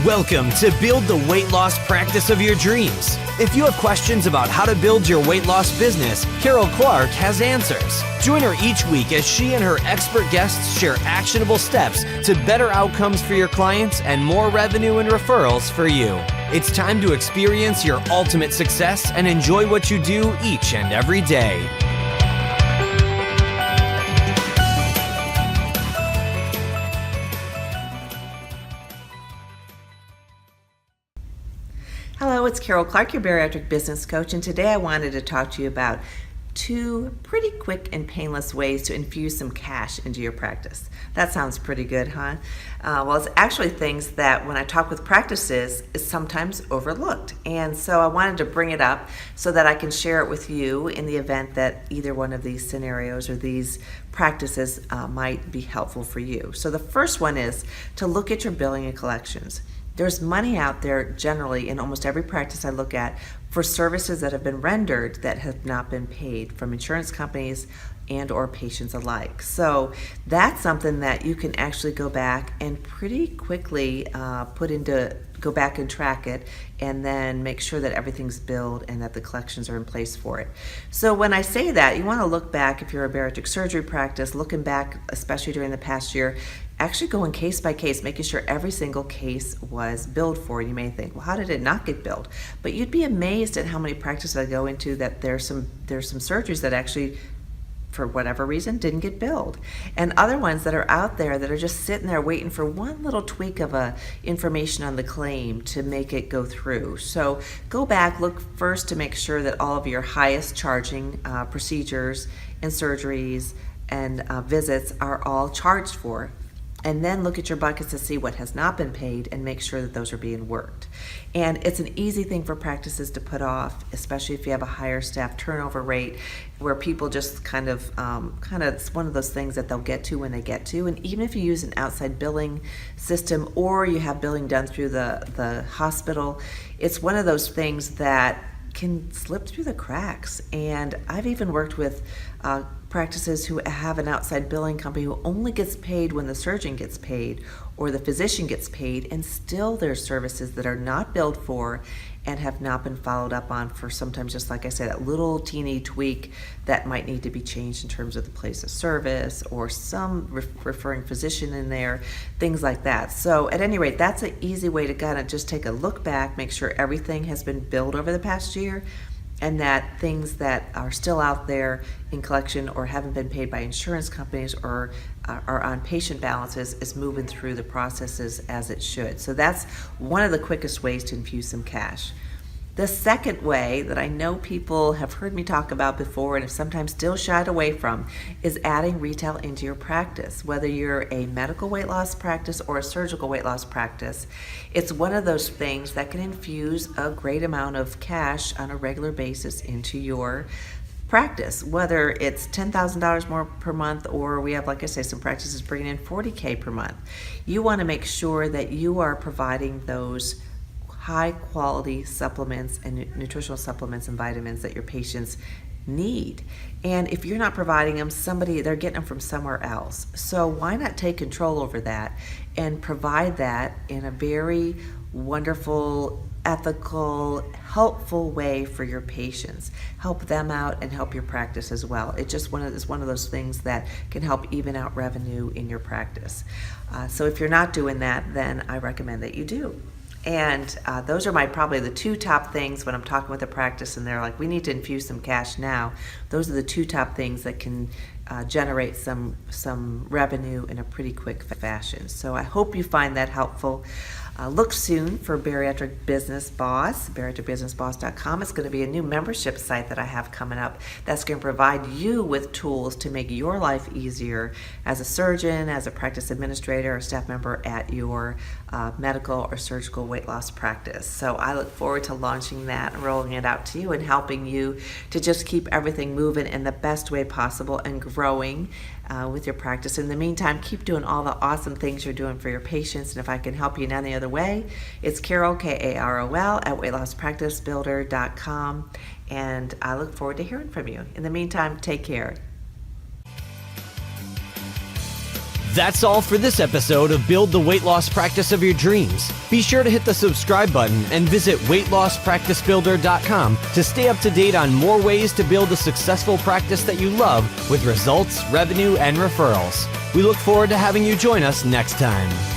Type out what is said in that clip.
Welcome to Build the Weight Loss Practice of Your Dreams. If you have questions about how to build your weight loss business, Carol Clark has answers. Join her each week as she and her expert guests share actionable steps to better outcomes for your clients and more revenue and referrals for you. It's time to experience your ultimate success and enjoy what you do each and every day. Hello, it's Carol Clark, your bariatric business coach, and today I wanted to talk to you about 2 pretty quick and painless ways to infuse some cash into your practice. That sounds pretty good, huh? Well, it's actually things that when I talk with practices is sometimes overlooked. And so I wanted to bring it up so that I can share it with you in the event that either one of these scenarios or these practices might be helpful for you. So the first one is to look at your billing and collections. There's money out there generally in almost every practice I look at for services that have been rendered that have not been paid from insurance companies and or patients alike. So that's something that you can actually go back and pretty quickly go back and track it and then make sure that everything's billed and that the collections are in place for it. So when I say that, you want to look back if you're a bariatric surgery practice, looking back especially during the past year, actually going case by case, making sure every single case was billed for. You may think, well, how did it not get billed? But you'd be amazed at how many practices I go into that there's some surgeries that actually, for whatever reason, didn't get billed. And other ones that are out there that are just sitting there waiting for one little tweak of information on the claim to make it go through. So go back, look first to make sure that all of your highest charging procedures and surgeries and visits are all charged for. And then look at your buckets to see what has not been paid and make sure that those are being worked. And it's an easy thing for practices to put off, especially if you have a higher staff turnover rate where people just kind of it's one of those things that they'll get to when they get to. And even if you use an outside billing system or you have billing done through the hospital, it's one of those things that can slip through the cracks. And I've even worked with practices who have an outside billing company who only gets paid when the surgeon gets paid or the physician gets paid, and still there's services that are not billed for and have not been followed up on for sometimes, just like I said, that little teeny tweak that might need to be changed in terms of the place of service or some referring physician in there, things like that. So at any rate, that's an easy way to kind of just take a look back, make sure everything has been billed over the past year, and that things that are still out there in collection or haven't been paid by insurance companies or are on patient balances is moving through the processes as it should. So that's one of the quickest ways to infuse some cash. The second way that I know people have heard me talk about before and have sometimes still shied away from is adding retail into your practice. Whether you're a medical weight loss practice or a surgical weight loss practice, it's one of those things that can infuse a great amount of cash on a regular basis into your practice, whether it's $10,000 more per month or we have, like I say, some practices bringing in $40,000 per month. You want to make sure that you are providing those high quality supplements and nutritional supplements and vitamins that your patients need. And if you're not providing them, they're getting them from somewhere else. So why not take control over that and provide that in a very wonderful, ethical, helpful way for your patients. Help them out and help your practice as well. It's one of those things that can help even out revenue in your practice. So if you're not doing that, then I recommend that you do. And those are probably the 2 top things when I'm talking with a practice and they're like, we need to infuse some cash now. Those are the 2 top things that can generate some revenue in a pretty quick fashion. So I hope you find that helpful. Look soon for Bariatric Business Boss, bariatricbusinessboss.com. It's going to be a new membership site that I have coming up that's going to provide you with tools to make your life easier as a surgeon, as a practice administrator, or staff member at your medical or surgical weight loss practice. So I look forward to launching that and rolling it out to you and helping you to just keep everything moving in the best way possible and growing with your practice. In the meantime, keep doing all the awesome things you're doing for your patients. And if I can help you in any other way, it's Carol, K-A-R-O-L, at weightlosspracticebuilder.com. And I look forward to hearing from you. In the meantime, take care. That's all for this episode of Build the Weight Loss Practice of Your Dreams. Be sure to hit the subscribe button and visit weightlosspracticebuilder.com to stay up to date on more ways to build a successful practice that you love with results, revenue, and referrals. We look forward to having you join us next time.